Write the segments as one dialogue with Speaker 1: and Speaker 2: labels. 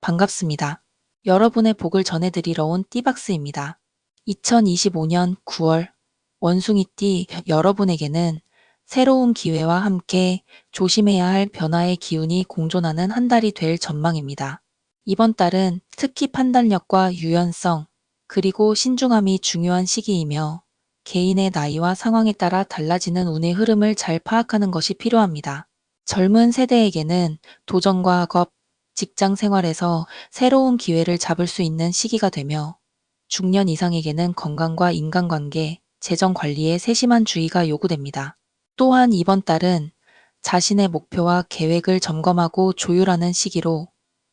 Speaker 1: 반갑습니다. 여러분의 복을 전해드리러 온 띠박스입니다. 2025년 9월 원숭이띠 여러분에게는 새로운 기회와 함께 조심해야 할 변화의 기운이 공존하는 한 달이 될 전망입니다. 이번 달은 특히 판단력과 유연성, 그리고 신중함이 중요한 시기이며 개인의 나이와 상황에 따라 달라지는 운의 흐름을 잘 파악하는 것이 필요합니다. 젊은 세대에게는 도전과 겁, 직장 생활에서 새로운 기회를 잡을 수 있는 시기가 되며 중년 이상에게는 건강과 인간관계, 재정 관리에 세심한 주의가 요구됩니다. 또한 이번 달은 자신의 목표와 계획을 점검하고 조율하는 시기로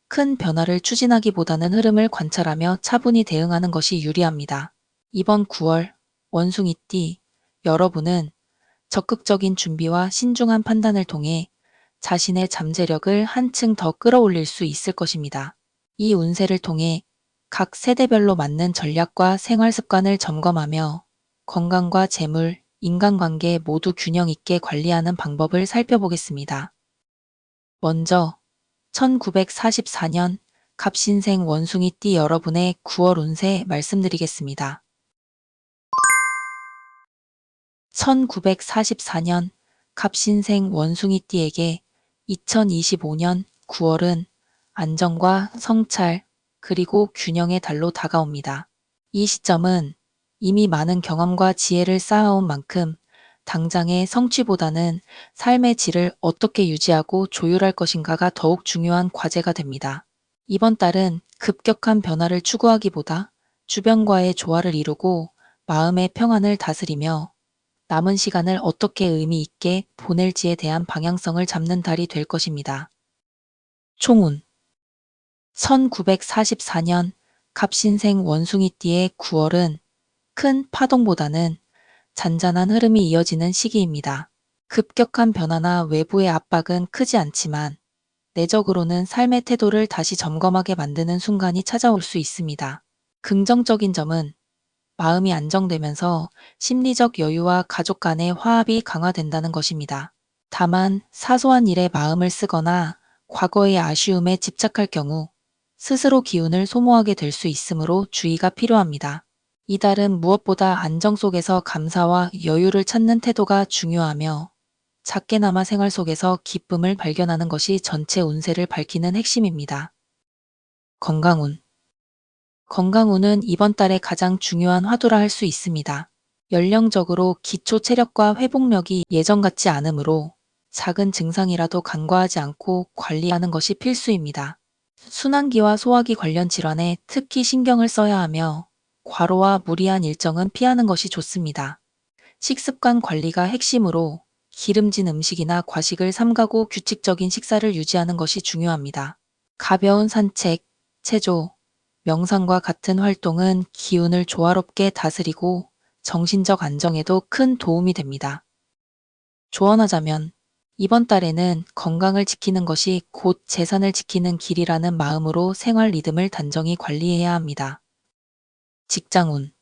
Speaker 1: 큰 변화를 추진하기보다는 흐름을 관찰하며 차분히 대응하는 것이 유리합니다. 이번 9월 원숭이띠 여러분은 적극적인 준비와 신중한 판단을 통해 자신의 잠재력을 한층 더 끌어올릴 수 있을 것입니다. 이 운세를 통해 각 세대별로 맞는 전략과 생활 습관을 점검하며 건강과 재물, 인간관계 모두 균형 있게 관리하는 방법을 살펴보겠습니다. 먼저 1944년 갑신생 원숭이띠 여러분의 9월 운세 말씀드리겠습니다. 1944년 갑신생 원숭이띠에게 2025년 9월은 안정과 성찰, 그리고 균형의 달로 다가옵니다. 이 시점은 이미 많은 경험과 지혜를 쌓아온 만큼 당장의 성취보다는 삶의 질을 어떻게 유지하고 조율할 것인가가 더욱 중요한 과제가 됩니다. 이번 달은 급격한 변화를 추구하기보다 주변과의 조화를 이루고 마음의 평안을 다스리며 남은 시간을 어떻게 의미 있게 보낼지에 대한 방향성을 잡는 달이 될 것입니다. 총운 1944년 갑신생 원숭이띠의 9월은 큰 파동보다는 잔잔한 흐름이 이어지는 시기입니다. 급격한 변화나 외부의 압박은 크지 않지만 내적으로는 삶의 태도를 다시 점검하게 만드는 순간이 찾아올 수 있습니다. 긍정적인 점은 마음이 안정되면서 심리적 여유와 가족 간의 화합이 강화된다는 것입니다. 다만 사소한 일에 마음을 쓰거나 과거의 아쉬움에 집착할 경우 스스로 기운을 소모하게 될 수 있으므로 주의가 필요합니다. 이달은 무엇보다 안정 속에서 감사와 여유를 찾는 태도가 중요하며 작게나마 생활 속에서 기쁨을 발견하는 것이 전체 운세를 밝히는 핵심입니다. 건강운 건강운은 이번 달에 가장 중요한 화두라 할 수 있습니다. 연령적으로 기초 체력과 회복력이 예전 같지 않으므로 작은 증상이라도 간과하지 않고 관리하는 것이 필수입니다. 순환기와 소화기 관련 질환에 특히 신경을 써야 하며 과로와 무리한 일정은 피하는 것이 좋습니다. 식습관 관리가 핵심으로 기름진 음식이나 과식을 삼가고 규칙적인 식사를 유지하는 것이 중요합니다. 가벼운 산책, 체조, 명상과 같은 활동은 기운을 조화롭게 다스리고 정신적 안정에도 큰 도움이 됩니다. 조언하자면 이번 달에는 건강을 지키는 것이 곧 재산을 지키는 길이라는 마음으로 생활 리듬을 단정히 관리해야 합니다. 직장운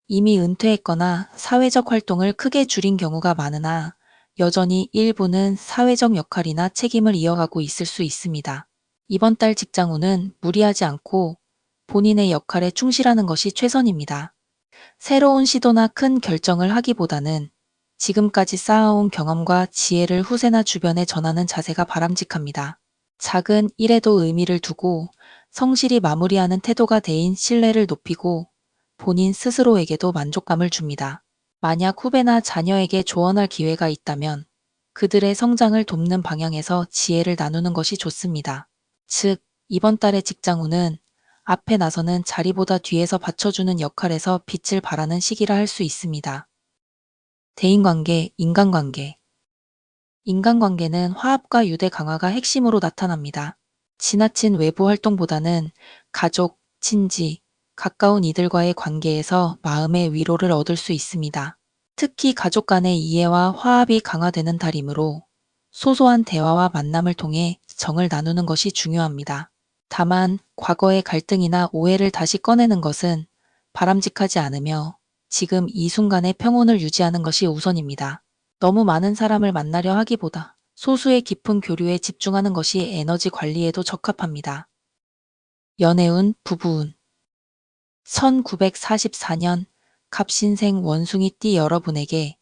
Speaker 1: 이미 은퇴했거나 사회적 활동을 크게 줄인 경우가 많으나 여전히 일부는 사회적 역할이나 책임을 이어가고 있을 수 있습니다. 이번 달 직장운은 무리하지 않고 본인의 역할에 충실하는 것이 최선입니다. 새로운 시도나 큰 결정을 하기보다는 지금까지 쌓아온 경험과 지혜를 후세나 주변에 전하는 자세가 바람직합니다. 작은 일에도 의미를 두고 성실히 마무리하는 태도가 대인 신뢰를 높이고 본인 스스로에게도 만족감을 줍니다. 만약 후배나 자녀에게 조언할 기회가 있다면 그들의 성장을 돕는 방향에서 지혜를 나누는 것이 좋습니다. 즉, 이번 달의 직장운은 앞에 나서는 자리보다 뒤에서 받쳐주는 역할에서 빛을 발하는 시기라 할 수 있습니다. 대인관계, 인간관계. 인간관계는 화합과 유대 강화가 핵심으로 나타납니다. 지나친 외부 활동보다는 가족, 친지, 가까운 이들과의 관계에서 마음의 위로를 얻을 수 있습니다. 특히 가족 간의 이해와 화합이 강화되는 달이므로 소소한 대화와 만남을 통해 정을 나누는 것이 중요합니다. 다만 과거의 갈등이나 오해를 다시 꺼내는 것은 바람직하지 않으며 지금 이 순간의 평온을 유지하는 것이 우선입니다. 너무 많은 사람을 만나려 하기보다 소수의 깊은 교류에 집중하는 것이 에너지 관리에도 적합합니다. 연애운, 부부운. 1944년 갑신생 원숭이띠 여러분에게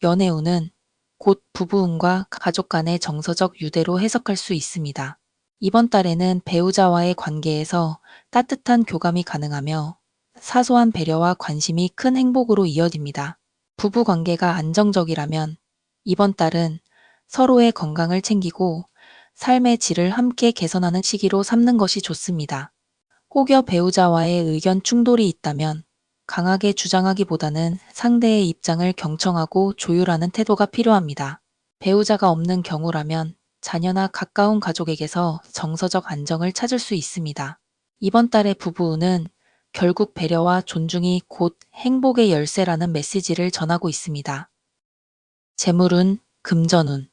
Speaker 1: 연애운은 곧 부부운과 가족 간의 정서적 유대로 해석할 수 있습니다. 이번 달에는 배우자와의 관계에서 따뜻한 교감이 가능하며 사소한 배려와 관심이 큰 행복으로 이어집니다. 부부 관계가 안정적이라면 이번 달은 서로의 건강을 챙기고 삶의 질을 함께 개선하는 시기로 삼는 것이 좋습니다. 혹여 배우자와의 의견 충돌이 있다면 강하게 주장하기보다는 상대의 입장을 경청하고 조율하는 태도가 필요합니다. 배우자가 없는 경우라면 자녀나 가까운 가족에게서 정서적 안정을 찾을 수 있습니다. 이번 달의 부부운은 결국 배려와 존중이 곧 행복의 열쇠라는 메시지를 전하고 있습니다. 재물운, 금전운.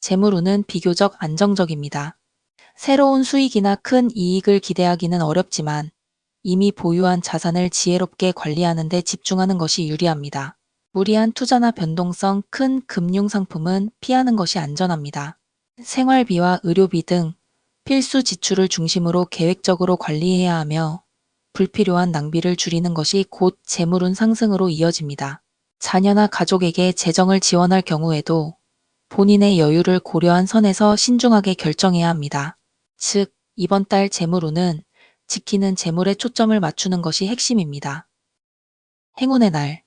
Speaker 1: 재물운은 비교적 안정적입니다. 새로운 수익이나 큰 이익을 기대하기는 어렵지만 이미 보유한 자산을 지혜롭게 관리하는 데 집중하는 것이 유리합니다. 무리한 투자나 변동성 큰 금융상품은 피하는 것이 안전합니다. 생활비와 의료비 등 필수 지출을 중심으로 계획적으로 관리해야 하며 불필요한 낭비를 줄이는 것이 곧 재물운 상승으로 이어집니다. 자녀나 가족에게 재정을 지원할 경우에도 본인의 여유를 고려한 선에서 신중하게 결정해야 합니다. 즉, 이번 달 재물운은 지키는 재물에 초점을 맞추는 것이 핵심입니다. 행운의 날.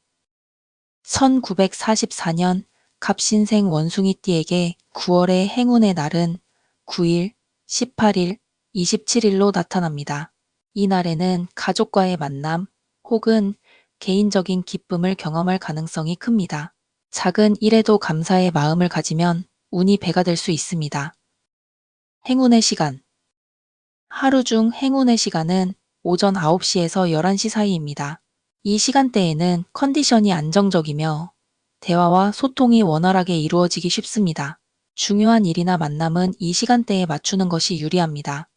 Speaker 1: 1944년 갑신생 원숭이띠에게 9월의 행운의 날은 9일, 18일, 27일로 나타납니다. 이 날에는 가족과의 만남 혹은 개인적인 기쁨을 경험할 가능성이 큽니다. 작은 일에도 감사의 마음을 가지면 운이 배가 될 수 있습니다. 행운의 시간. 하루 중 행운의 시간은 오전 9시에서 11시 사이입니다. 이 시간대에는 컨디션이 안정적이며 대화와 소통이 원활하게 이루어지기 쉽습니다. 중요한 일이나 만남은 이 시간대에 맞추는 것이 유리합니다.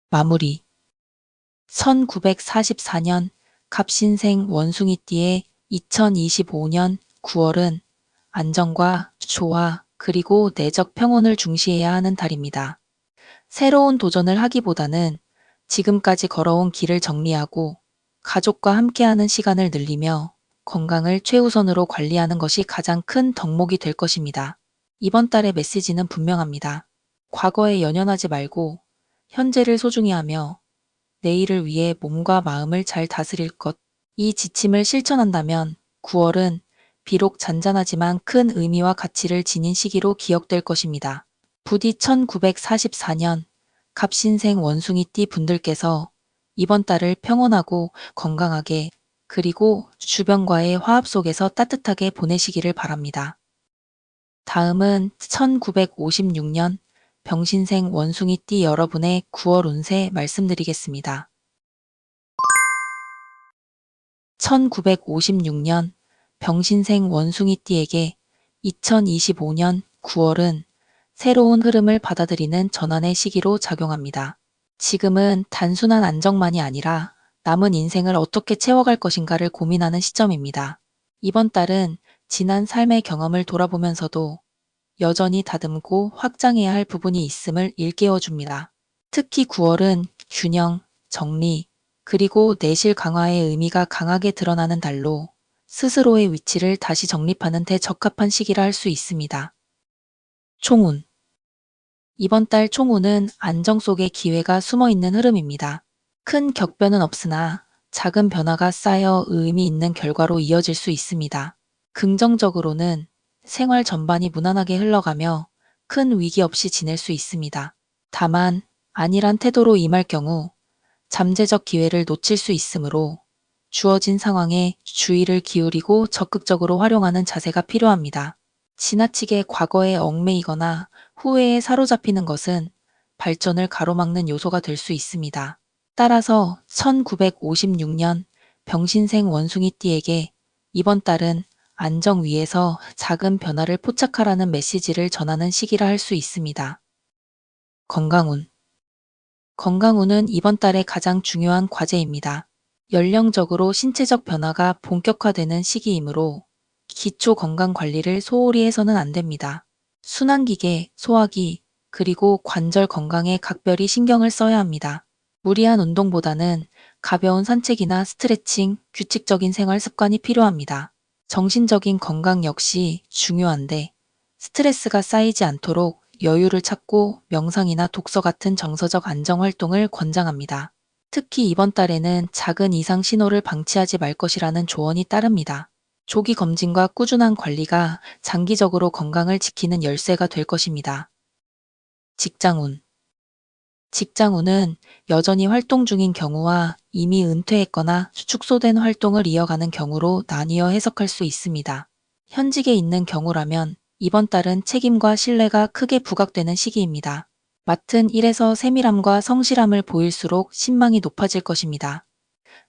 Speaker 1: 마무리. 1944년 갑신생 원숭이띠의 2025년 9월은 안정과 조화 그리고 내적 평온을 중시해야 하는 달입니다. 새로운 도전을 하기보다는 지금까지 걸어온 길을 정리하고 가족과 함께하는 시간을 늘리며 건강을 최우선으로 관리하는 것이 가장 큰 덕목이 될 것입니다. 이번 달의 메시지는 분명합니다. 과거에 연연하지 말고 현재를 소중히 하며 내일을 위해 몸과 마음을 잘 다스릴 것. 이 지침을 실천한다면 9월은 비록 잔잔하지만 큰 의미와 가치를 지닌 시기로 기억될 것입니다. 부디 1944년 갑신생 원숭이띠 분들께서 이번 달을 평온하고 건강하게 그리고 주변과의 화합 속에서 따뜻하게 보내시기를 바랍니다. 다음은 1956년 병신생 원숭이띠 여러분의 9월 운세 말씀드리겠습니다. 1956년 병신생 원숭이띠에게 2025년 9월은 새로운 흐름을 받아들이는 전환의 시기로 작용합니다. 지금은 단순한 안정만이 아니라 남은 인생을 어떻게 채워갈 것인가를 고민하는 시점입니다. 이번 달은 지난 삶의 경험을 돌아보면서도 여전히 다듬고 확장해야 할 부분이 있음을 일깨워줍니다. 특히 9월은 균형, 정리, 그리고 내실 강화의 의미가 강하게 드러나는 달로 스스로의 위치를 다시 정립하는 데 적합한 시기라 할 수 있습니다. 총운. 이번 달 총운은 안정 속에 기회가 숨어 있는 흐름입니다. 큰 격변은 없으나 작은 변화가 쌓여 의미 있는 결과로 이어질 수 있습니다. 긍정적으로는 생활 전반이 무난하게 흘러가며 큰 위기 없이 지낼 수 있습니다. 다만 안일한 태도로 임할 경우 잠재적 기회를 놓칠 수 있으므로 주어진 상황에 주의를 기울이고 적극적으로 활용하는 자세가 필요합니다. 지나치게 과거에 얽매이거나 후회에 사로잡히는 것은 발전을 가로막는 요소가 될 수 있습니다. 따라서 1956년 병신생 원숭이띠에게 이번 달은 안정 위에서 작은 변화를 포착하라는 메시지를 전하는 시기라 할 수 있습니다. 건강운. 건강운은 이번 달의 가장 중요한 과제입니다. 연령적으로 신체적 변화가 본격화되는 시기이므로 기초 건강 관리를 소홀히 해서는 안 됩니다. 순환기계, 소화기, 그리고 관절 건강에 각별히 신경을 써야 합니다. 무리한 운동보다는 가벼운 산책이나 스트레칭, 규칙적인 생활 습관이 필요합니다. 정신적인 건강 역시 중요한데 스트레스가 쌓이지 않도록 여유를 찾고 명상이나 독서 같은 정서적 안정 활동을 권장합니다. 특히 이번 달에는 작은 이상 신호를 방치하지 말 것이라는 조언이 따릅니다. 조기 검진과 꾸준한 관리가 장기적으로 건강을 지키는 열쇠가 될 것입니다. 직장운. 직장운은 여전히 활동 중인 경우와 이미 은퇴했거나 축소된 활동을 이어가는 경우로 나뉘어 해석할 수 있습니다. 현직에 있는 경우라면 이번 달은 책임과 신뢰가 크게 부각되는 시기입니다. 맡은 일에서 세밀함과 성실함을 보일수록 신망이 높아질 것입니다.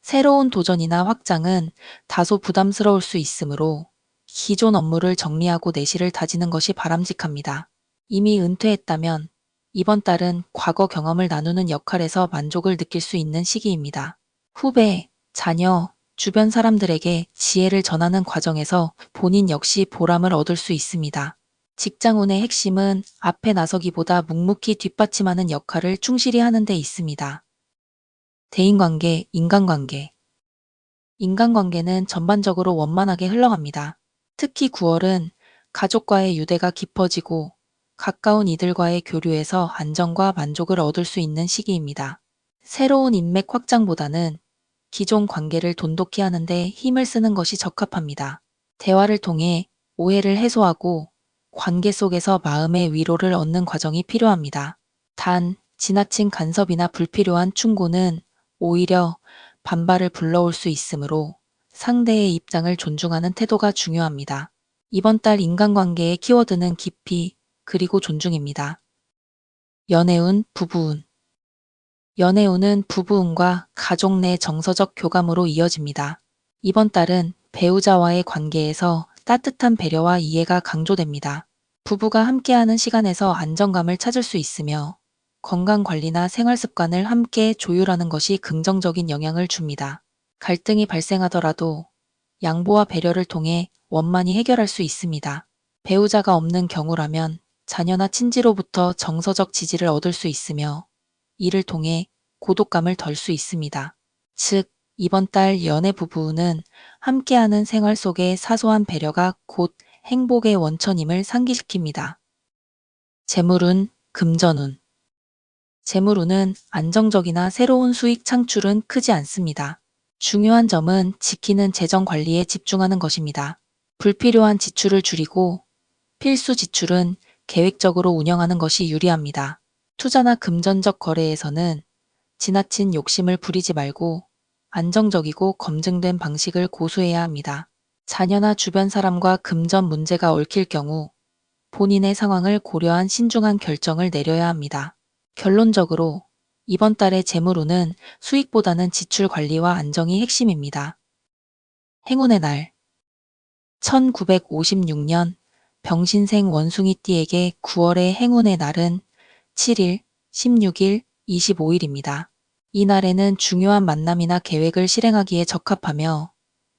Speaker 1: 새로운 도전이나 확장은 다소 부담스러울 수 있으므로 기존 업무를 정리하고 내실을 다지는 것이 바람직합니다. 이미 은퇴했다면 이번 달은 과거 경험을 나누는 역할에서 만족을 느낄 수 있는 시기입니다. 후배, 자녀, 주변 사람들에게 지혜를 전하는 과정에서 본인 역시 보람을 얻을 수 있습니다. 직장운의 핵심은 앞에 나서기보다 묵묵히 뒷받침하는 역할을 충실히 하는 데 있습니다. 대인관계, 인간관계. 인간관계는 전반적으로 원만하게 흘러갑니다. 특히 9월은 가족과의 유대가 깊어지고 가까운 이들과의 교류에서 안정과 만족을 얻을 수 있는 시기입니다. 새로운 인맥 확장보다는 기존 관계를 돈독히 하는데 힘을 쓰는 것이 적합합니다. 대화를 통해 오해를 해소하고 관계 속에서 마음의 위로를 얻는 과정이 필요합니다. 단, 지나친 간섭이나 불필요한 충고는 오히려 반발을 불러올 수 있으므로 상대의 입장을 존중하는 태도가 중요합니다. 이번 달 인간관계의 키워드는 깊이, 그리고 존중입니다. 연애운, 부부운. 연애운은 부부운과 가족 내 정서적 교감으로 이어집니다. 이번 달은 배우자와의 관계에서 따뜻한 배려와 이해가 강조됩니다. 부부가 함께하는 시간에서 안정감을 찾을 수 있으며 건강관리나 생활습관을 함께 조율하는 것이 긍정적인 영향을 줍니다. 갈등이 발생하더라도 양보와 배려를 통해 원만히 해결할 수 있습니다. 배우자가 없는 경우라면 자녀나 친지로부터 정서적 지지를 얻을 수 있으며 이를 통해 고독감을 덜 수 있습니다. 즉, 이번 달 연애 부부는 함께하는 생활 속의 사소한 배려가 곧 행복의 원천임을 상기시킵니다. 재물운, 금전운. 재물운은 안정적이나 새로운 수익 창출은 크지 않습니다. 중요한 점은 지키는 재정 관리에 집중하는 것입니다. 불필요한 지출을 줄이고 필수 지출은 계획적으로 운영하는 것이 유리합니다. 투자나 금전적 거래에서는 지나친 욕심을 부리지 말고 안정적이고 검증된 방식을 고수해야 합니다. 자녀나 주변 사람과 금전 문제가 얽힐 경우 본인의 상황을 고려한 신중한 결정을 내려야 합니다. 결론적으로 이번 달의 재물운은 수익보다는 지출 관리와 안정이 핵심입니다. 행운의 날. 1956년 병신생 원숭이띠에게 9월의 행운의 날은 7일, 16일, 25일입니다. 이 날에는 중요한 만남이나 계획을 실행하기에 적합하며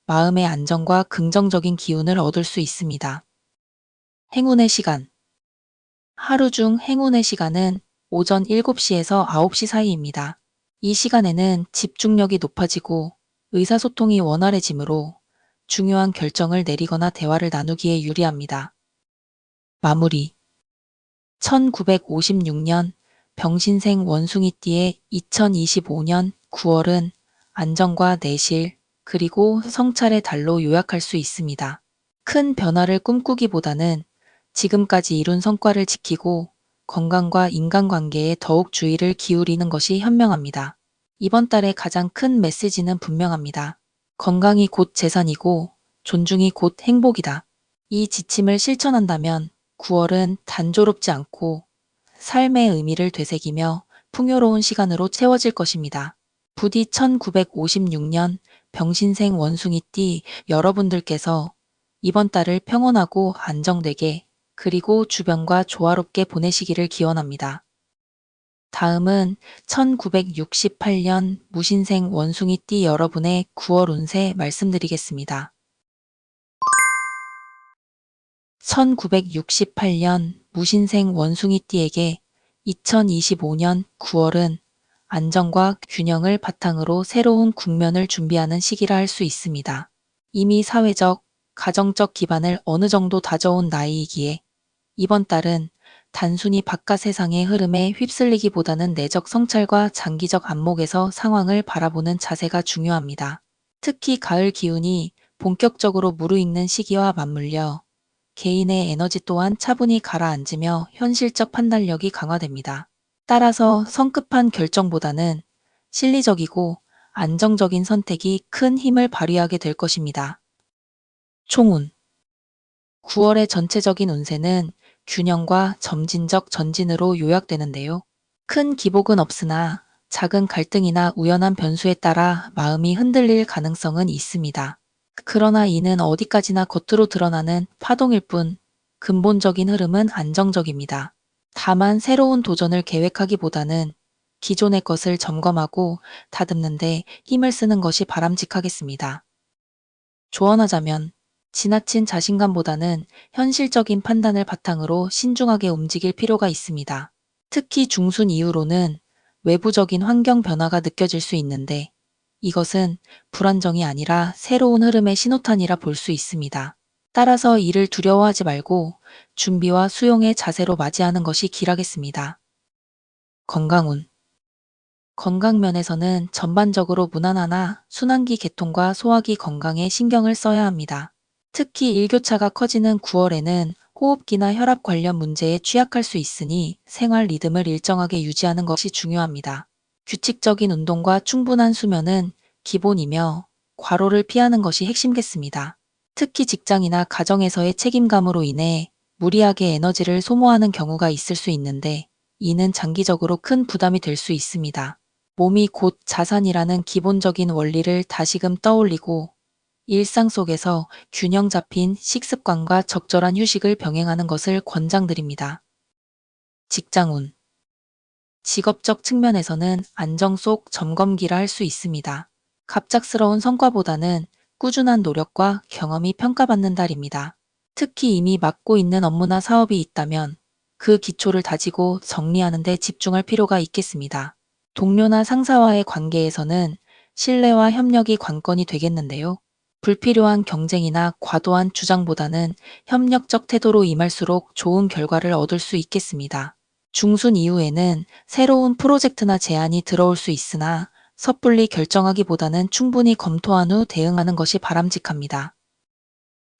Speaker 1: 마음의 안정과 긍정적인 기운을 얻을 수 있습니다. 행운의 시간. 하루 중 행운의 시간은 오전 7시에서 9시 사이입니다. 이 시간에는 집중력이 높아지고 의사소통이 원활해지므로 중요한 결정을 내리거나 대화를 나누기에 유리합니다. 마무리. 1956년 병신생 원숭이띠의 2025년 9월은 안정과 내실, 그리고 성찰의 달로 요약할 수 있습니다. 큰 변화를 꿈꾸기보다는 지금까지 이룬 성과를 지키고 건강과 인간관계에 더욱 주의를 기울이는 것이 현명합니다. 이번 달의 가장 큰 메시지는 분명합니다. 건강이 곧 재산이고 존중이 곧 행복이다. 이 지침을 실천한다면 9월은 단조롭지 않고 삶의 의미를 되새기며 풍요로운 시간으로 채워질 것입니다. 부디 1956년 병신생 원숭이띠 여러분들께서 이번 달을 평온하고 안정되게 그리고 주변과 조화롭게 보내시기를 기원합니다. 다음은 1968년 무신생 원숭이띠 여러분의 9월 운세 말씀드리겠습니다. 1968년 무신생 원숭이띠에게 2025년 9월은 안정과 균형을 바탕으로 새로운 국면을 준비하는 시기라 할 수 있습니다. 이미 사회적, 가정적 기반을 어느 정도 다져온 나이이기에 이번 달은 단순히 바깥 세상의 흐름에 휩쓸리기보다는 내적 성찰과 장기적 안목에서 상황을 바라보는 자세가 중요합니다. 특히 가을 기운이 본격적으로 무르익는 시기와 맞물려 개인의 에너지 또한 차분히 가라앉으며 현실적 판단력이 강화됩니다. 따라서 성급한 결정보다는 실리적이고 안정적인 선택이 큰 힘을 발휘하게 될 것입니다. 총운 9월의 전체적인 운세는 균형과 점진적 전진으로 요약되는데요. 큰 기복은 없으나 작은 갈등이나 우연한 변수에 따라 마음이 흔들릴 가능성은 있습니다. 그러나 이는 어디까지나 겉으로 드러나는 파동일 뿐 근본적인 흐름은 안정적입니다. 다만 새로운 도전을 계획하기보다는 기존의 것을 점검하고 다듬는 데 힘을 쓰는 것이 바람직하겠습니다. 조언하자면 지나친 자신감보다는 현실적인 판단을 바탕으로 신중하게 움직일 필요가 있습니다. 특히 중순 이후로는 외부적인 환경 변화가 느껴질 수 있는데 이것은 불안정이 아니라 새로운 흐름의 신호탄이라 볼 수 있습니다. 따라서 이를 두려워하지 말고 준비와 수용의 자세로 맞이하는 것이 길하겠습니다. 건강운 건강 면에서는 전반적으로 무난하나 순환기 계통과 소화기 건강에 신경을 써야 합니다. 특히 일교차가 커지는 9월에는 호흡기나 혈압 관련 문제에 취약할 수 있으니 생활 리듬을 일정하게 유지하는 것이 중요합니다. 규칙적인 운동과 충분한 수면은 기본이며 과로를 피하는 것이 핵심겠습니다. 특히 직장이나 가정에서의 책임감으로 인해 무리하게 에너지를 소모하는 경우가 있을 수 있는데 이는 장기적으로 큰 부담이 될 수 있습니다. 몸이 곧 자산이라는 기본적인 원리를 다시금 떠올리고 일상 속에서 균형 잡힌 식습관과 적절한 휴식을 병행하는 것을 권장드립니다. 직장운 직업적 측면에서는 안정 속 점검기라 할 수 있습니다. 갑작스러운 성과보다는 꾸준한 노력과 경험이 평가받는 달입니다. 특히 이미 맡고 있는 업무나 사업이 있다면 그 기초를 다지고 정리하는 데 집중할 필요가 있겠습니다. 동료나 상사와의 관계에서는 신뢰와 협력이 관건이 되겠는데요. 불필요한 경쟁이나 과도한 주장보다는 협력적 태도로 임할수록 좋은 결과를 얻을 수 있겠습니다. 중순 이후에는 새로운 프로젝트나 제안이 들어올 수 있으나 섣불리 결정하기보다는 충분히 검토한 후 대응하는 것이 바람직합니다.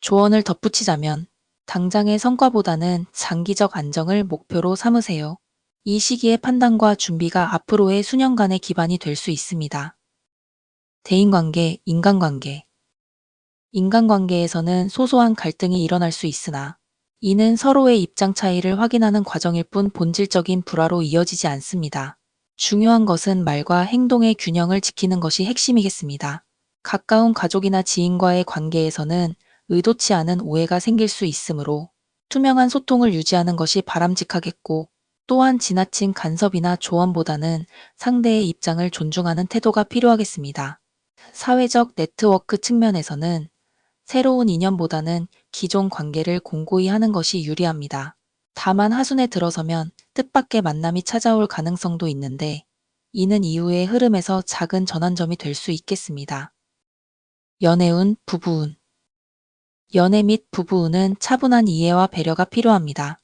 Speaker 1: 조언을 덧붙이자면 당장의 성과보다는 장기적 안정을 목표로 삼으세요. 이 시기의 판단과 준비가 앞으로의 수년간의 기반이 될 수 있습니다. 대인관계, 인간관계. 인간관계에서는 소소한 갈등이 일어날 수 있으나 이는 서로의 입장 차이를 확인하는 과정일 뿐 본질적인 불화로 이어지지 않습니다. 중요한 것은 말과 행동의 균형을 지키는 것이 핵심이겠습니다. 가까운 가족이나 지인과의 관계에서는 의도치 않은 오해가 생길 수 있으므로 투명한 소통을 유지하는 것이 바람직하겠고 또한 지나친 간섭이나 조언보다는 상대의 입장을 존중하는 태도가 필요하겠습니다. 사회적 네트워크 측면에서는 새로운 인연보다는 기존 관계를 공고히 하는 것이 유리합니다. 다만 하순에 들어서면 뜻밖의 만남이 찾아올 가능성도 있는데 이는 이후의 흐름에서 작은 전환점이 될 수 있겠습니다. 연애운, 부부운. 연애 및 부부운은 차분한 이해와 배려가 필요합니다.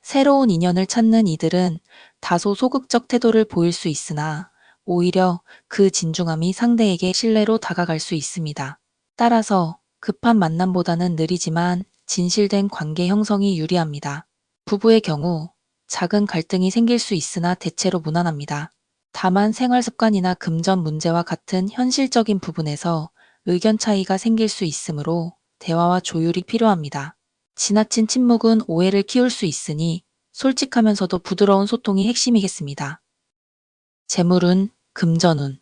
Speaker 1: 새로운 인연을 찾는 이들은 다소 소극적 태도를 보일 수 있으나 오히려 그 진중함이 상대에게 신뢰로 다가갈 수 있습니다. 따라서 급한 만남보다는 느리지만 진실된 관계 형성이 유리합니다. 부부의 경우 작은 갈등이 생길 수 있으나 대체로 무난합니다. 다만 생활 습관이나 금전 문제와 같은 현실적인 부분에서 의견 차이가 생길 수 있으므로 대화와 조율이 필요합니다. 지나친 침묵은 오해를 키울 수 있으니 솔직하면서도 부드러운 소통이 핵심이겠습니다. 재물운, 금전운.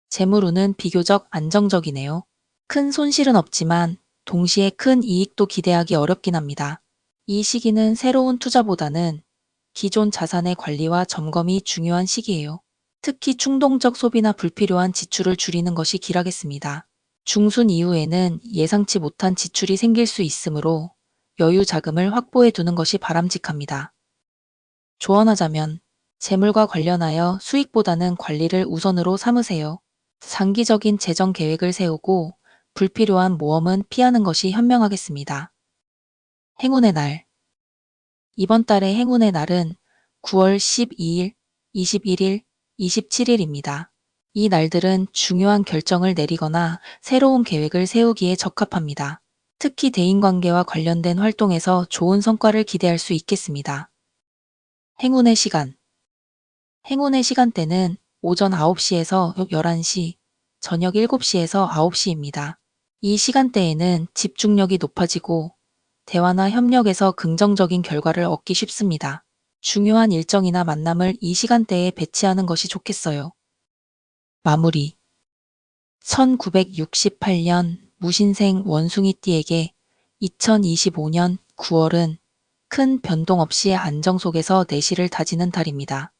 Speaker 1: 재물운은 비교적 안정적이네요. 큰 손실은 없지만 동시에 큰 이익도 기대하기 어렵긴 합니다. 이 시기는 새로운 투자보다는 기존 자산의 관리와 점검이 중요한 시기예요. 특히 충동적 소비나 불필요한 지출을 줄이는 것이 길하겠습니다. 중순 이후에는 예상치 못한 지출이 생길 수 있으므로 여유 자금을 확보해 두는 것이 바람직합니다. 조언하자면 재물과 관련하여 수익보다는 관리를 우선으로 삼으세요. 장기적인 재정 계획을 세우고 불필요한 모험은 피하는 것이 현명하겠습니다. 행운의 날. 이번 달의 행운의 날은 9월 12일, 21일, 27일입니다. 이 날들은 중요한 결정을 내리거나 새로운 계획을 세우기에 적합합니다. 특히 대인관계와 관련된 활동에서 좋은 성과를 기대할 수 있겠습니다. 행운의 시간. 행운의 시간대는 오전 9시에서 11시, 저녁 7시에서 9시입니다. 이 시간대에는 집중력이 높아지고 대화나 협력에서 긍정적인 결과를 얻기 쉽습니다. 중요한 일정이나 만남을 이 시간대에 배치하는 것이 좋겠어요. 마무리. 1968년 무신생 원숭이띠에게 2025년 9월은 큰 변동 없이 안정 속에서 내실을 다지는 달입니다.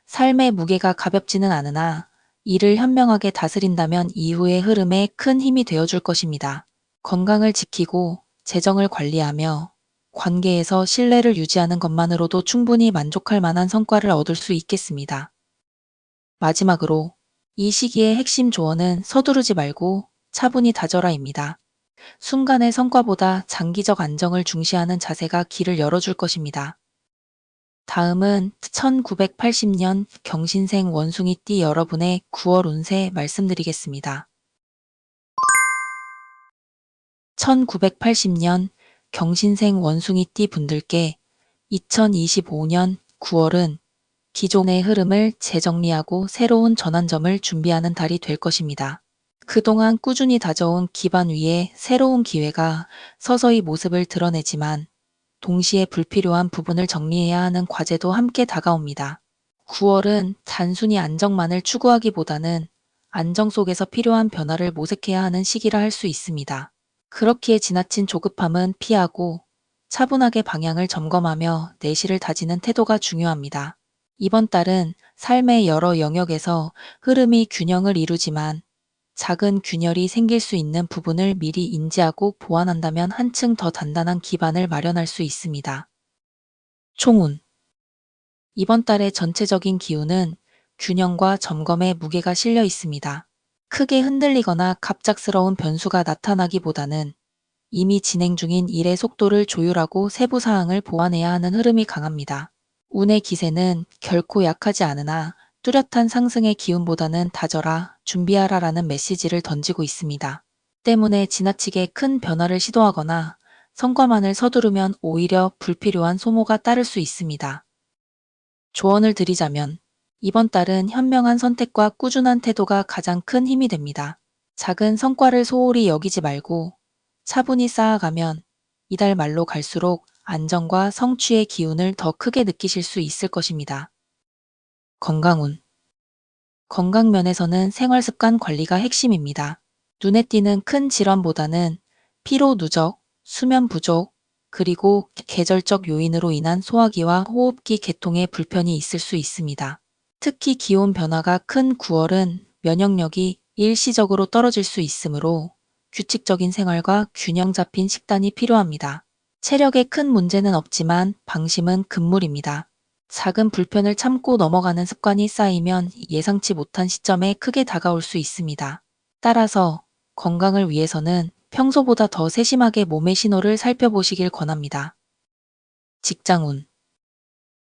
Speaker 1: 삶의 무게가 가볍지는 않으나 이를 현명하게 다스린다면 이후의 흐름에 큰 힘이 되어줄 것입니다. 건강을 지키고 재정을 관리하며 관계에서 신뢰를 유지하는 것만으로도 충분히 만족할 만한 성과를 얻을 수 있겠습니다. 마지막으로 이 시기의 핵심 조언은 서두르지 말고 차분히 다져라입니다. 순간의 성과보다 장기적 안정을 중시하는 자세가 길을 열어줄 것입니다. 다음은 1980년 경신생 원숭이띠 여러분의 9월 운세 말씀드리겠습니다. 1980년 경신생 원숭이띠 분들께 2025년 9월은 기존의 흐름을 재정리하고 새로운 전환점을 준비하는 달이 될 것입니다. 그동안 꾸준히 다져온 기반 위에 새로운 기회가 서서히 모습을 드러내지만 동시에 불필요한 부분을 정리해야 하는 과제도 함께 다가옵니다. 9월은 단순히 안정만을 추구하기보다는 안정 속에서 필요한 변화를 모색해야 하는 시기라 할 수 있습니다. 그렇기에 지나친 조급함은 피하고 차분하게 방향을 점검하며 내실을 다지는 태도가 중요합니다. 이번 달은 삶의 여러 영역에서 흐름이 균형을 이루지만 작은 균열이 생길 수 있는 부분을 미리 인지하고 보완한다면 한층 더 단단한 기반을 마련할 수 있습니다. 총운. 이번 달의 전체적인 기운은 균형과 점검에 무게가 실려 있습니다. 크게 흔들리거나 갑작스러운 변수가 나타나기보다는 이미 진행 중인 일의 속도를 조율하고 세부 사항을 보완해야 하는 흐름이 강합니다. 운의 기세는 결코 약하지 않으나 뚜렷한 상승의 기운보다는 다져라, 준비하라라는 메시지를 던지고 있습니다. 때문에 지나치게 큰 변화를 시도하거나 성과만을 서두르면 오히려 불필요한 소모가 따를 수 있습니다. 조언을 드리자면 이번 달은 현명한 선택과 꾸준한 태도가 가장 큰 힘이 됩니다. 작은 성과를 소홀히 여기지 말고 차분히 쌓아가면 이달 말로 갈수록 안정과 성취의 기운을 더 크게 느끼실 수 있을 것입니다. 건강운. 건강 면에서는 생활습관 관리가 핵심입니다. 눈에 띄는 큰 질환보다는 피로 누적, 수면 부족, 그리고 계절적 요인으로 인한 소화기와 호흡기 계통에 불편이 있을 수 있습니다. 특히 기온 변화가 큰 9월은 면역력이 일시적으로 떨어질 수 있으므로 규칙적인 생활과 균형 잡힌 식단이 필요합니다. 체력에 큰 문제는 없지만 방심은 금물입니다. 작은 불편을 참고 넘어가는 습관이 쌓이면 예상치 못한 시점에 크게 다가올 수 있습니다. 따라서 건강을 위해서는 평소보다 더 세심하게 몸의 신호를 살펴보시길 권합니다. 직장운.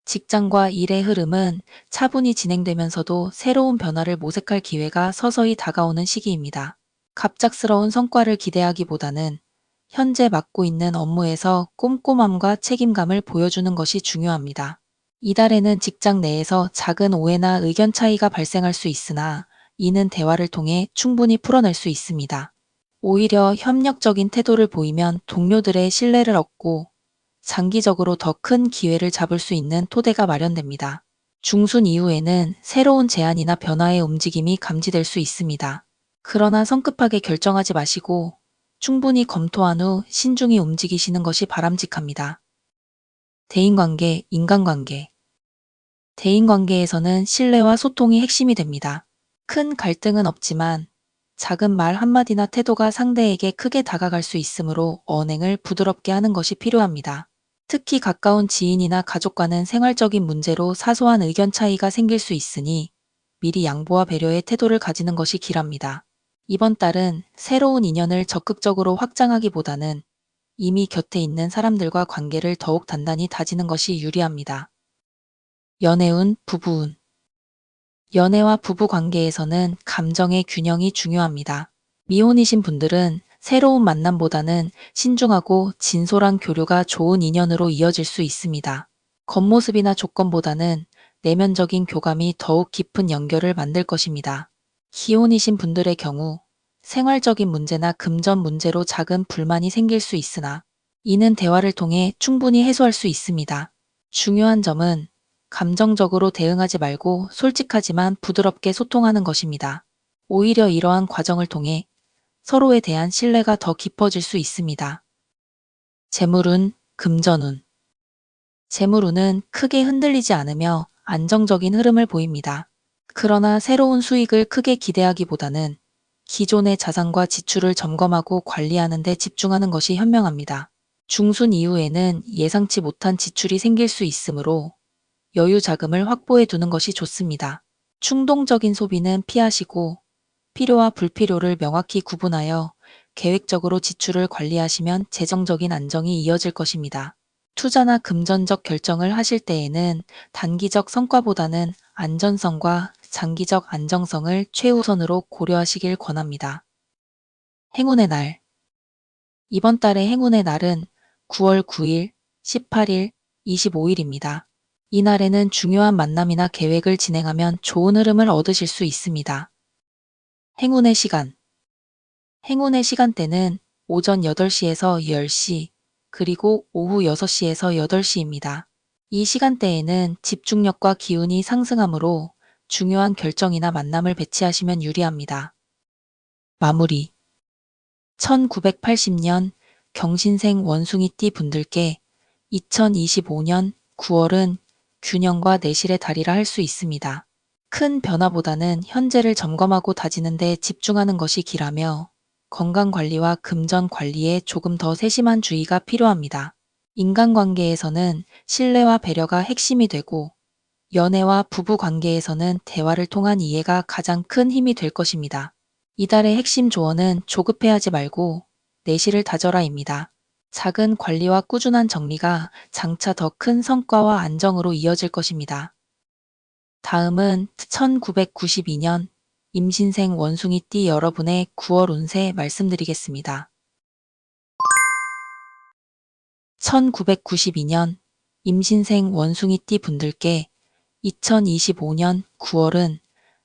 Speaker 1: 직장과 일의 흐름은 차분히 진행되면서도 새로운 변화를 모색할 기회가 서서히 다가오는 시기입니다. 갑작스러운 성과를 기대하기보다는 현재 맡고 있는 업무에서 꼼꼼함과 책임감을 보여주는 것이 중요합니다. 이달에는 직장 내에서 작은 오해나 의견 차이가 발생할 수 있으나 이는 대화를 통해 충분히 풀어낼 수 있습니다. 오히려 협력적인 태도를 보이면 동료들의 신뢰를 얻고 장기적으로 더 큰 기회를 잡을 수 있는 토대가 마련됩니다. 중순 이후에는 새로운 제안이나 변화의 움직임이 감지될 수 있습니다. 그러나 성급하게 결정하지 마시고 충분히 검토한 후 신중히 움직이시는 것이 바람직합니다. 대인관계, 인간관계. 대인관계에서는 신뢰와 소통이 핵심이 됩니다. 큰 갈등은 없지만 작은 말 한마디나 태도가 상대에게 크게 다가갈 수 있으므로 언행을 부드럽게 하는 것이 필요합니다. 특히 가까운 지인이나 가족과는 생활적인 문제로 사소한 의견 차이가 생길 수 있으니 미리 양보와 배려의 태도를 가지는 것이 길합니다. 이번 달은 새로운 인연을 적극적으로 확장하기보다는 이미 곁에 있는 사람들과 관계를 더욱 단단히 다지는 것이 유리합니다. 연애운, 부부운. 연애와 부부 관계에서는 감정의 균형이 중요합니다. 미혼이신 분들은 새로운 만남보다는 신중하고 진솔한 교류가 좋은 인연으로 이어질 수 있습니다. 겉모습이나 조건보다는 내면적인 교감이 더욱 깊은 연결을 만들 것입니다. 기혼이신 분들의 경우 생활적인 문제나 금전 문제로 작은 불만이 생길 수 있으나 이는 대화를 통해 충분히 해소할 수 있습니다. 중요한 점은 감정적으로 대응하지 말고 솔직하지만 부드럽게 소통하는 것입니다. 오히려 이러한 과정을 통해 서로에 대한 신뢰가 더 깊어질 수 있습니다. 재물운, 금전운. 재물운은 크게 흔들리지 않으며 안정적인 흐름을 보입니다. 그러나 새로운 수익을 크게 기대하기보다는 기존의 자산과 지출을 점검하고 관리하는 데 집중하는 것이 현명합니다. 중순 이후에는 예상치 못한 지출이 생길 수 있으므로 여유 자금을 확보해 두는 것이 좋습니다. 충동적인 소비는 피하시고 필요와 불필요를 명확히 구분하여 계획적으로 지출을 관리하시면 재정적인 안정이 이어질 것입니다. 투자나 금전적 결정을 하실 때에는 단기적 성과보다는 안전성과 장기적 안정성을 최우선으로 고려하시길 권합니다. 행운의 날. 이번 달의 행운의 날은 9월 9일, 18일, 25일입니다. 이날에는 중요한 만남이나 계획을 진행하면 좋은 흐름을 얻으실 수 있습니다. 행운의 시간. 행운의 시간대는 오전 8시에서 10시, 그리고 오후 6시에서 8시입니다. 이 시간대에는 집중력과 기운이 상승하므로 중요한 결정이나 만남을 배치하시면 유리합니다. 마무리. 1980년 경신생 원숭이띠 분들께 2025년 9월은 균형과 내실의 달이라 할 수 있습니다. 큰 변화보다는 현재를 점검하고 다지는 데 집중하는 것이 길하며 건강관리와 금전관리에 조금 더 세심한 주의가 필요합니다. 인간관계에서는 신뢰와 배려가 핵심이 되고 연애와 부부관계에서는 대화를 통한 이해가 가장 큰 힘이 될 것입니다. 이달의 핵심 조언은 조급해하지 말고 내실을 다져라입니다. 작은 관리와 꾸준한 정리가 장차 더 큰 성과와 안정으로 이어질 것입니다. 다음은 1992년 임신생 원숭이띠 여러분의 9월 운세 말씀드리겠습니다. 1992년 임신생 원숭이띠 분들께 2025년 9월은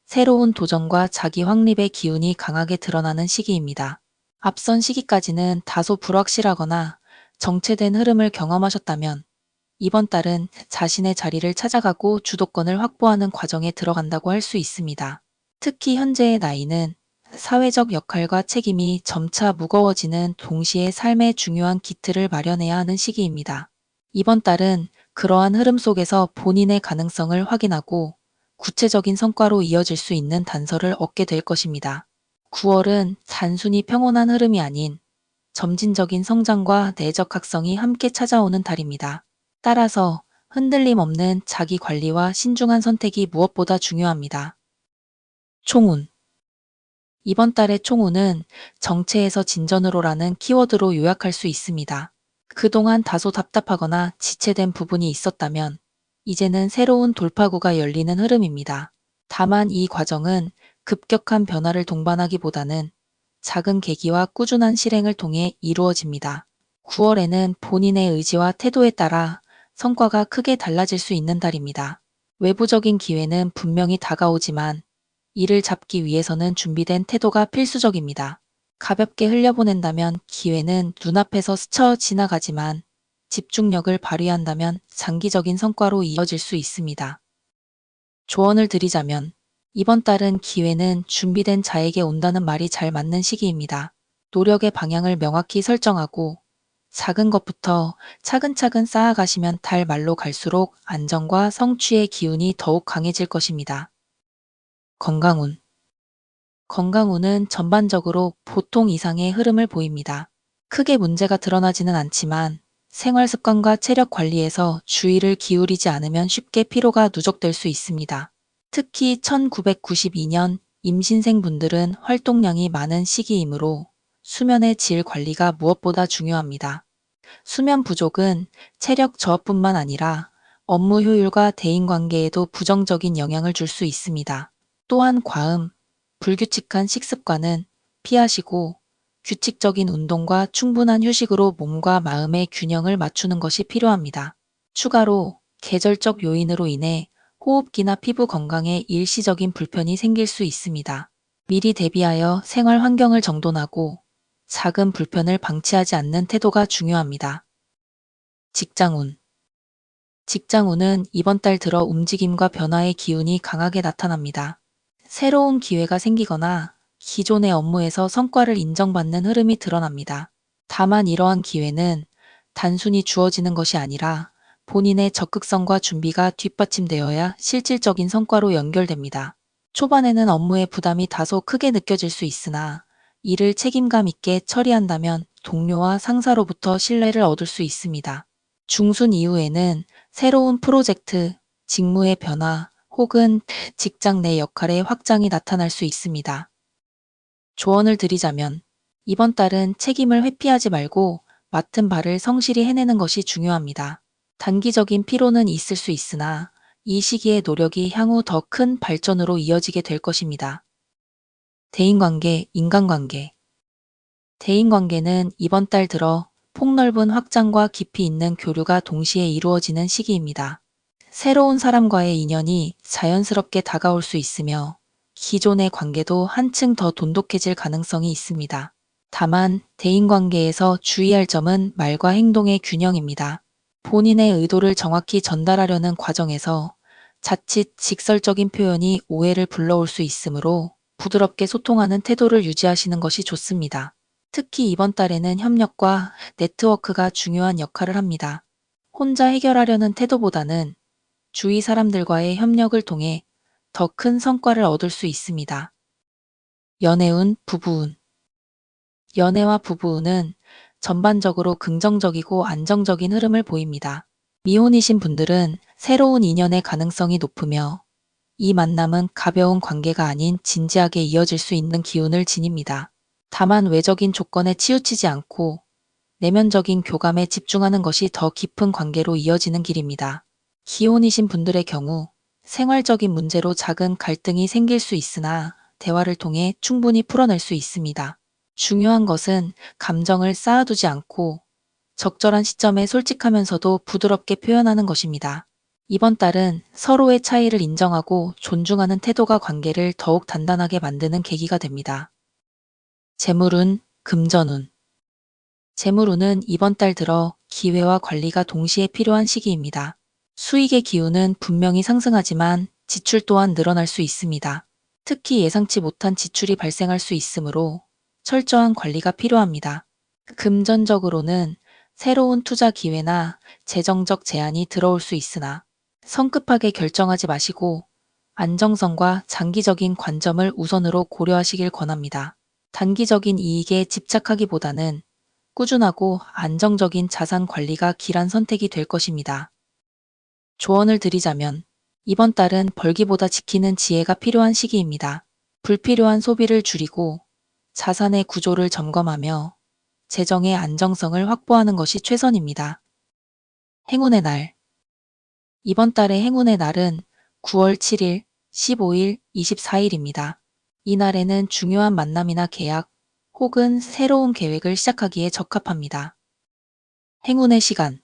Speaker 1: 새로운 도전과 자기 확립의 기운이 강하게 드러나는 시기입니다. 앞선 시기까지는 다소 불확실하거나 정체된 흐름을 경험하셨다면 이번 달은 자신의 자리를 찾아가고 주도권을 확보하는 과정에 들어간다고 할 수 있습니다. 특히 현재의 나이는 사회적 역할과 책임이 점차 무거워지는 동시에 삶의 중요한 기틀을 마련해야 하는 시기입니다. 이번 달은 그러한 흐름 속에서 본인의 가능성을 확인하고 구체적인 성과로 이어질 수 있는 단서를 얻게 될 것입니다. 9월은 단순히 평온한 흐름이 아닌 점진적인 성장과 내적 각성이 함께 찾아오는 달입니다. 따라서 흔들림 없는 자기 관리와 신중한 선택이 무엇보다 중요합니다. 총운. 이번 달의 총운은 정체에서 진전으로라는 키워드로 요약할 수 있습니다. 그동안 다소 답답하거나 지체된 부분이 있었다면 이제는 새로운 돌파구가 열리는 흐름입니다. 다만 이 과정은 급격한 변화를 동반하기보다는 작은 계기와 꾸준한 실행을 통해 이루어집니다. 9월에는 본인의 의지와 태도에 따라 성과가 크게 달라질 수 있는 달입니다. 외부적인 기회는 분명히 다가오지만 이를 잡기 위해서는 준비된 태도가 필수적입니다. 가볍게 흘려보낸다면 기회는 눈앞에서 스쳐 지나가지만 집중력을 발휘한다면 장기적인 성과로 이어질 수 있습니다. 조언을 드리자면 이번 달은 기회는 준비된 자에게 온다는 말이 잘 맞는 시기입니다. 노력의 방향을 명확히 설정하고 작은 것부터 차근차근 쌓아가시면 달 말로 갈수록 안정과 성취의 기운이 더욱 강해질 것입니다. 건강운. 건강운은 전반적으로 보통 이상의 흐름을 보입니다. 크게 문제가 드러나지는 않지만 생활 습관과 체력 관리에서 주의를 기울이지 않으면 쉽게 피로가 누적될 수 있습니다. 특히 1992년 임신생 분들은 활동량이 많은 시기이므로 수면의 질 관리가 무엇보다 중요합니다. 수면 부족은 체력 저하뿐만 아니라 업무 효율과 대인관계에도 부정적인 영향을 줄 수 있습니다. 또한 과음, 불규칙한 식습관은 피하시고 규칙적인 운동과 충분한 휴식으로 몸과 마음의 균형을 맞추는 것이 필요합니다. 추가로 계절적 요인으로 인해 호흡기나 피부 건강에 일시적인 불편이 생길 수 있습니다. 미리 대비하여 생활 환경을 정돈하고 작은 불편을 방치하지 않는 태도가 중요합니다. 직장운. 직장운은 이번 달 들어 움직임과 변화의 기운이 강하게 나타납니다. 새로운 기회가 생기거나 기존의 업무에서 성과를 인정받는 흐름이 드러납니다. 다만 이러한 기회는 단순히 주어지는 것이 아니라 본인의 적극성과 준비가 뒷받침되어야 실질적인 성과로 연결됩니다. 초반에는 업무의 부담이 다소 크게 느껴질 수 있으나 이를 책임감 있게 처리한다면 동료와 상사로부터 신뢰를 얻을 수 있습니다. 중순 이후에는 새로운 프로젝트, 직무의 변화 혹은 직장 내 역할의 확장이 나타날 수 있습니다. 조언을 드리자면 이번 달은 책임을 회피하지 말고 맡은 바를 성실히 해내는 것이 중요합니다. 단기적인 피로는 있을 수 있으나 이 시기의 노력이 향후 더 큰 발전으로 이어지게 될 것입니다. 대인관계, 인간관계. 대인관계는 이번 달 들어 폭넓은 확장과 깊이 있는 교류가 동시에 이루어지는 시기입니다. 새로운 사람과의 인연이 자연스럽게 다가올 수 있으며 기존의 관계도 한층 더 돈독해질 가능성이 있습니다. 다만 대인관계에서 주의할 점은 말과 행동의 균형입니다. 본인의 의도를 정확히 전달하려는 과정에서 자칫 직설적인 표현이 오해를 불러올 수 있으므로 부드럽게 소통하는 태도를 유지하시는 것이 좋습니다. 특히 이번 달에는 협력과 네트워크가 중요한 역할을 합니다. 혼자 해결하려는 태도보다는 주위 사람들과의 협력을 통해 더 큰 성과를 얻을 수 있습니다. 연애운, 부부운. 연애와 부부운은 전반적으로 긍정적이고 안정적인 흐름을 보입니다. 미혼이신 분들은 새로운 인연의 가능성이 높으며 이 만남은 가벼운 관계가 아닌 진지하게 이어질 수 있는 기운을 지닙니다. 다만 외적인 조건에 치우치지 않고 내면적인 교감에 집중하는 것이 더 깊은 관계로 이어지는 길입니다. 기혼이신 분들의 경우 생활적인 문제로 작은 갈등이 생길 수 있으나 대화를 통해 충분히 풀어낼 수 있습니다. 중요한 것은 감정을 쌓아두지 않고 적절한 시점에 솔직하면서도 부드럽게 표현하는 것입니다. 이번 달은 서로의 차이를 인정하고 존중하는 태도가 관계를 더욱 단단하게 만드는 계기가 됩니다. 재물운, 금전운. 재물운은 이번 달 들어 기회와 관리가 동시에 필요한 시기입니다. 수익의 기운은 분명히 상승하지만 지출 또한 늘어날 수 있습니다. 특히 예상치 못한 지출이 발생할 수 있으므로 철저한 관리가 필요합니다. 금전적으로는 새로운 투자 기회나 재정적 제한이 들어올 수 있으나 성급하게 결정하지 마시고 안정성과 장기적인 관점을 우선으로 고려하시길 권합니다. 단기적인 이익에 집착하기보다는 꾸준하고 안정적인 자산 관리가 길한 선택이 될 것입니다. 조언을 드리자면 이번 달은 벌기보다 지키는 지혜가 필요한 시기입니다. 불필요한 소비를 줄이고 자산의 구조를 점검하며 재정의 안정성을 확보하는 것이 최선입니다. 행운의 날. 이번 달의 행운의 날은 9월 7일, 15일, 24일입니다. 이 날에는 중요한 만남이나 계약 혹은 새로운 계획을 시작하기에 적합합니다. 행운의 시간.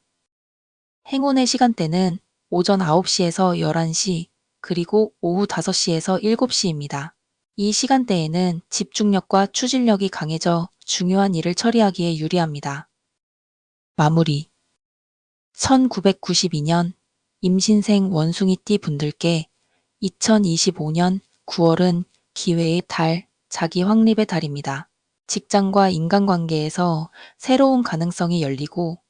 Speaker 1: 행운의 시간대는 오전 9시에서 11시, 그리고 오후 5시에서 7시입니다. 이 시간대에는 집중력과 추진력이 강해져 중요한 일을 처리하기에 유리합니다. 마무리. 1992년 임신생 원숭이띠 분들께 2025년 9월은 기회의 달, 자기 확립의 달입니다. 직장과 인간관계에서 새로운 가능성이 열리고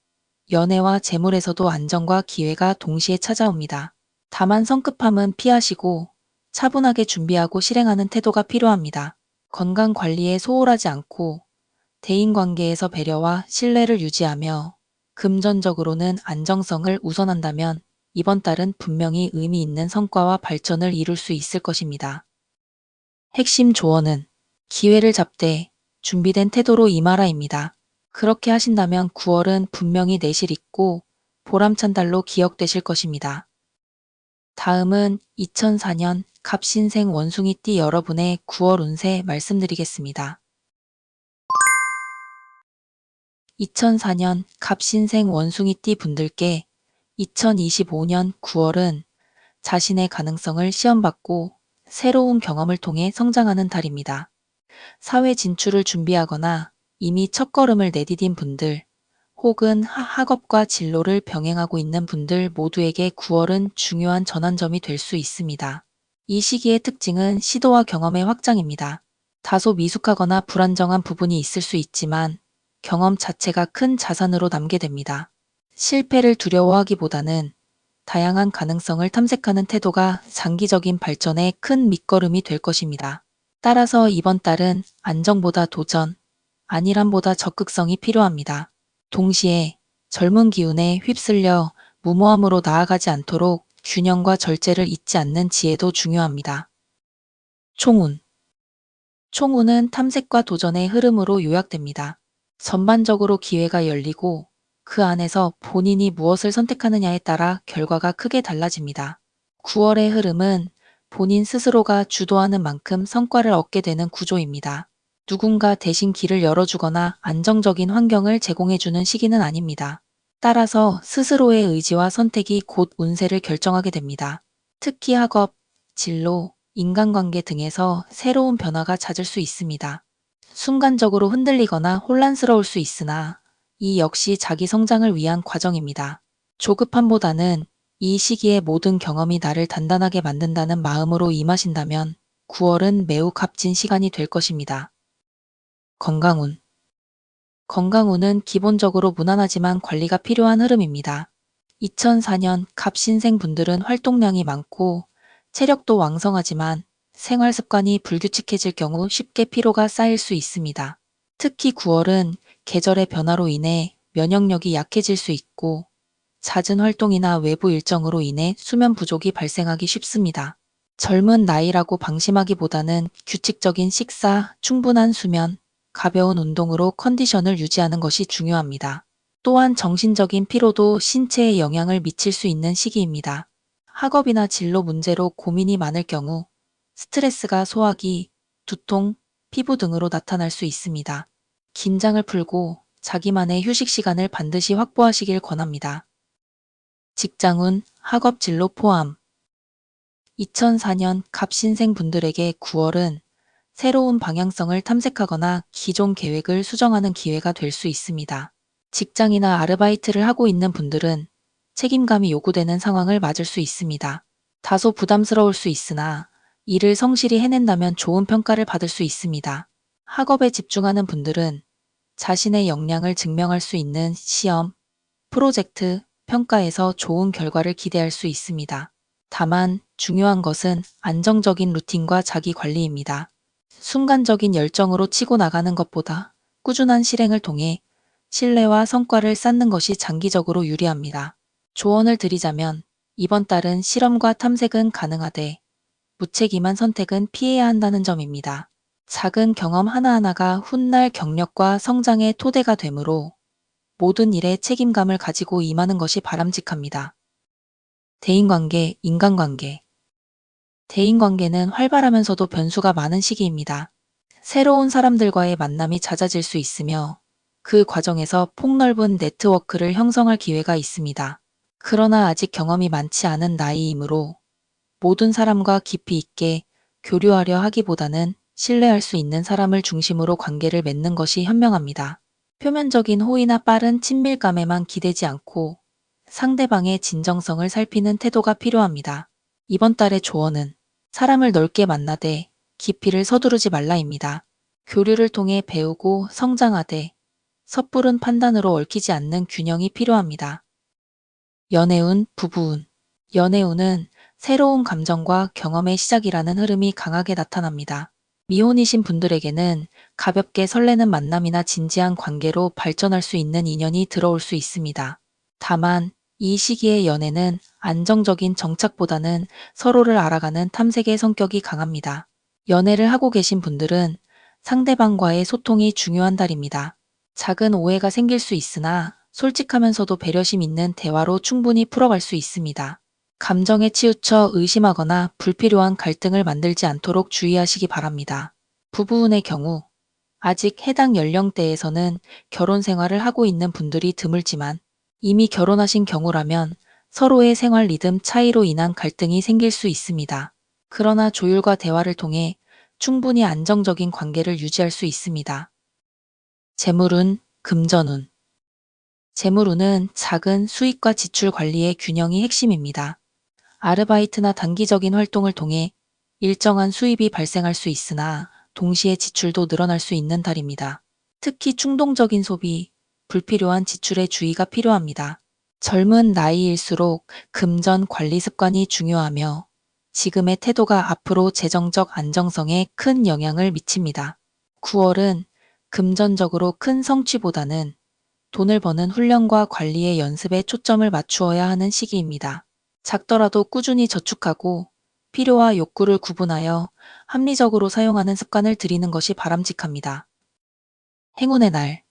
Speaker 1: 연애와 재물에서도 안정과 기회가 동시에 찾아옵니다. 다만 성급함은 피하시고 차분하게 준비하고 실행하는 태도가 필요합니다. 건강 관리에 소홀하지 않고 대인관계에서 배려와 신뢰를 유지하며 금전적으로는 안정성을 우선한다면 이번 달은 분명히 의미 있는 성과와 발전을 이룰 수 있을 것입니다. 핵심 조언은 기회를 잡되 준비된 태도로 임하라입니다. 그렇게 하신다면 9월은 분명히 내실 있고 보람찬 달로 기억되실 것입니다. 다음은 2004년 갑신생 원숭이띠 여러분의 9월 운세 말씀드리겠습니다. 2004년 갑신생 원숭이띠 분들께 2025년 9월은 자신의 가능성을 시험받고 새로운 경험을 통해 성장하는 달입니다. 사회 진출을 준비하거나 이미 첫걸음을 내디딘 분들, 혹은 학업과 진로를 병행하고 있는 분들 모두에게 9월은 중요한 전환점이 될 수 있습니다. 이 시기의 특징은 시도와 경험의 확장입니다. 다소 미숙하거나 불안정한 부분이 있을 수 있지만 경험 자체가 큰 자산으로 남게 됩니다. 실패를 두려워하기보다는 다양한 가능성을 탐색하는 태도가 장기적인 발전에 큰 밑거름이 될 것입니다. 따라서 이번 달은 안정보다 도전, 안일함보다 적극성이 필요합니다. 동시에 젊은 기운에 휩쓸려 무모함으로 나아가지 않도록 균형과 절제를 잊지 않는 지혜도 중요합니다. 총운. 총운은 탐색과 도전의 흐름으로 요약됩니다. 전반적으로 기회가 열리고 그 안에서 본인이 무엇을 선택하느냐에 따라 결과가 크게 달라집니다. 9월의 흐름은 본인 스스로가 주도하는 만큼 성과를 얻게 되는 구조입니다. 누군가 대신 길을 열어주거나 안정적인 환경을 제공해주는 시기는 아닙니다. 따라서 스스로의 의지와 선택이 곧 운세를 결정하게 됩니다. 특히 학업, 진로, 인간관계 등에서 새로운 변화가 잦을 수 있습니다. 순간적으로 흔들리거나 혼란스러울 수 있으나 이 역시 자기 성장을 위한 과정입니다. 조급함보다는 이 시기에 모든 경험이 나를 단단하게 만든다는 마음으로 임하신다면 9월은 매우 값진 시간이 될 것입니다. 건강운. 건강운은 기본적으로 무난하지만 관리가 필요한 흐름입니다. 2004년 갑신생 분들은 활동량이 많고 체력도 왕성하지만 생활 습관이 불규칙해질 경우 쉽게 피로가 쌓일 수 있습니다. 특히 9월은 계절의 변화로 인해 면역력이 약해질 수 있고 잦은 활동이나 외부 일정으로 인해 수면 부족이 발생하기 쉽습니다. 젊은 나이라고 방심하기보다는 규칙적인 식사, 충분한 수면, 가벼운 운동으로 컨디션을 유지하는 것이 중요합니다. 또한 정신적인 피로도 신체에 영향을 미칠 수 있는 시기입니다. 학업이나 진로 문제로 고민이 많을 경우 스트레스가 소화기, 두통, 피부 등으로 나타날 수 있습니다. 긴장을 풀고 자기만의 휴식 시간을 반드시 확보하시길 권합니다. 직장운, 학업 진로 포함. 2004년 갑신생 분들에게 9월은 새로운 방향성을 탐색하거나 기존 계획을 수정하는 기회가 될 수 있습니다. 직장이나 아르바이트를 하고 있는 분들은 책임감이 요구되는 상황을 맞을 수 있습니다. 다소 부담스러울 수 있으나 일을 성실히 해낸다면 좋은 평가를 받을 수 있습니다. 학업에 집중하는 분들은 자신의 역량을 증명할 수 있는 시험, 프로젝트, 평가에서 좋은 결과를 기대할 수 있습니다. 다만 중요한 것은 안정적인 루틴과 자기 관리입니다. 순간적인 열정으로 치고 나가는 것보다 꾸준한 실행을 통해 신뢰와 성과를 쌓는 것이 장기적으로 유리합니다. 조언을 드리자면 이번 달은 실험과 탐색은 가능하되 무책임한 선택은 피해야 한다는 점입니다. 작은 경험 하나하나가 훗날 경력과 성장의 토대가 되므로 모든 일에 책임감을 가지고 임하는 것이 바람직합니다. 대인관계, 인간관계. 대인관계는 활발하면서도 변수가 많은 시기입니다. 새로운 사람들과의 만남이 잦아질 수 있으며 그 과정에서 폭넓은 네트워크를 형성할 기회가 있습니다. 그러나 아직 경험이 많지 않은 나이이므로 모든 사람과 깊이 있게 교류하려 하기보다는 신뢰할 수 있는 사람을 중심으로 관계를 맺는 것이 현명합니다. 표면적인 호의나 빠른 친밀감에만 기대지 않고 상대방의 진정성을 살피는 태도가 필요합니다. 이번 달의 조언은 사람을 넓게 만나되 깊이를 서두르지 말라입니다. 교류를 통해 배우고 성장하되 섣부른 판단으로 얽히지 않는 균형이 필요합니다. 연애운, 부부운. 연애운은 새로운 감정과 경험의 시작이라는 흐름이 강하게 나타납니다. 미혼이신 분들에게는 가볍게 설레는 만남이나 진지한 관계로 발전할 수 있는 인연이 들어올 수 있습니다. 다만 이 시기의 연애는 안정적인 정착보다는 서로를 알아가는 탐색의 성격이 강합니다. 연애를 하고 계신 분들은 상대방과의 소통이 중요한 달입니다. 작은 오해가 생길 수 있으나 솔직하면서도 배려심 있는 대화로 충분히 풀어갈 수 있습니다. 감정에 치우쳐 의심하거나 불필요한 갈등을 만들지 않도록 주의하시기 바랍니다. 부부운의 경우 아직 해당 연령대에서는 결혼 생활을 하고 있는 분들이 드물지만 이미 결혼하신 경우라면 서로의 생활 리듬 차이로 인한 갈등이 생길 수 있습니다. 그러나 조율과 대화를 통해 충분히 안정적인 관계를 유지할 수 있습니다. 재물운, 금전운. 재물운은 작은 수입과 지출 관리의 균형이 핵심입니다. 아르바이트나 단기적인 활동을 통해 일정한 수입이 발생할 수 있으나 동시에 지출도 늘어날 수 있는 달입니다. 특히 충동적인 소비, 불필요한 지출에 주의가 필요합니다. 젊은 나이일수록 금전 관리 습관이 중요하며 지금의 태도가 앞으로 재정적 안정성에 큰 영향을 미칩니다. 9월은 금전적으로 큰 성취보다는 돈을 버는 훈련과 관리의 연습에 초점을 맞추어야 하는 시기입니다. 작더라도 꾸준히 저축하고 필요와 욕구를 구분하여 합리적으로 사용하는 습관을 들이는 것이 바람직합니다. 행운의 날.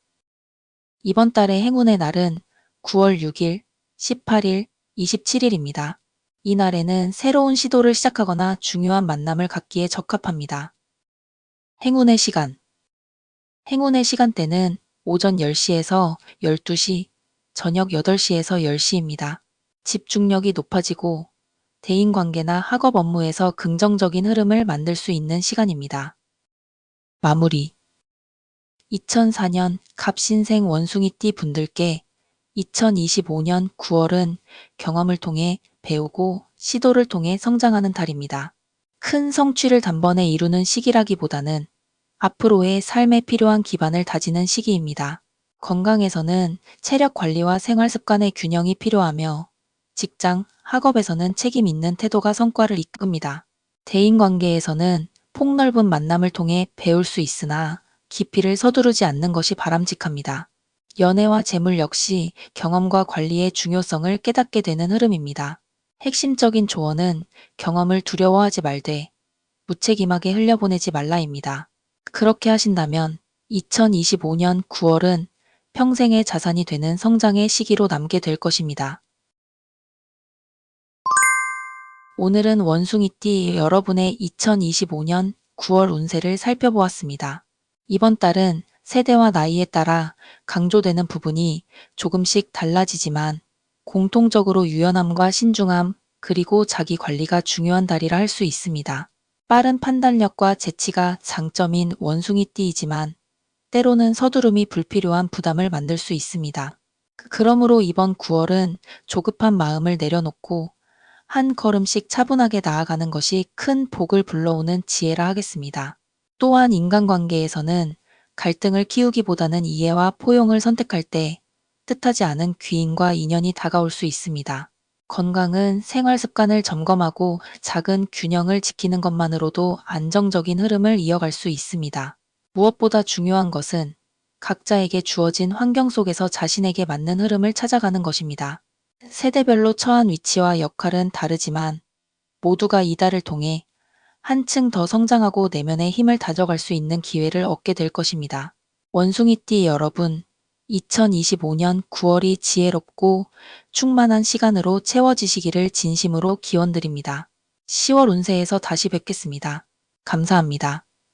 Speaker 1: 이번 달의 행운의 날은 9월 6일, 18일, 27일입니다. 이 날에는 새로운 시도를 시작하거나 중요한 만남을 갖기에 적합합니다. 행운의 시간. 행운의 시간대는 오전 10시에서 12시, 저녁 8시에서 10시입니다. 집중력이 높아지고 대인관계나 학업 업무에서 긍정적인 흐름을 만들 수 있는 시간입니다. 마무리. 2004년 갑신생 원숭이띠 분들께 2025년 9월은 경험을 통해 배우고 시도를 통해 성장하는 달입니다. 큰 성취를 단번에 이루는 시기라기보다는 앞으로의 삶에 필요한 기반을 다지는 시기입니다. 건강에서는 체력 관리와 생활 습관의 균형이 필요하며 직장, 학업에서는 책임 있는 태도가 성과를 이끕니다. 대인관계에서는 폭넓은 만남을 통해 배울 수 있으나 깊이를 서두르지 않는 것이 바람직합니다. 연애와 재물 역시 경험과 관리의 중요성을 깨닫게 되는 흐름입니다. 핵심적인 조언은 경험을 두려워하지 말되 무책임하게 흘려보내지 말라입니다. 그렇게 하신다면 2025년 9월은 평생의 자산이 되는 성장의 시기로 남게 될 것입니다. 오늘은 원숭이띠 여러분의 2025년 9월 운세를 살펴보았습니다. 이번 달은 세대와 나이에 따라 강조되는 부분이 조금씩 달라지지만 공통적으로 유연함과 신중함 그리고 자기 관리가 중요한 달이라 할 수 있습니다. 빠른 판단력과 재치가 장점인 원숭이띠이지만 때로는 서두름이 불필요한 부담을 만들 수 있습니다. 그러므로 이번 9월은 조급한 마음을 내려놓고 한 걸음씩 차분하게 나아가는 것이 큰 복을 불러오는 지혜라 하겠습니다. 또한 인간관계에서는 갈등을 키우기보다는 이해와 포용을 선택할 때 뜻하지 않은 귀인과 인연이 다가올 수 있습니다. 건강은 생활 습관을 점검하고 작은 균형을 지키는 것만으로도 안정적인 흐름을 이어갈 수 있습니다. 무엇보다 중요한 것은 각자에게 주어진 환경 속에서 자신에게 맞는 흐름을 찾아가는 것입니다. 세대별로 처한 위치와 역할은 다르지만 모두가 이 달을 통해 한층 더 성장하고 내면의 힘을 다져갈 수 있는 기회를 얻게 될 것입니다. 원숭이띠 여러분, 2025년 9월이 지혜롭고 충만한 시간으로 채워지시기를 진심으로 기원드립니다. 10월 운세에서 다시 뵙겠습니다. 감사합니다.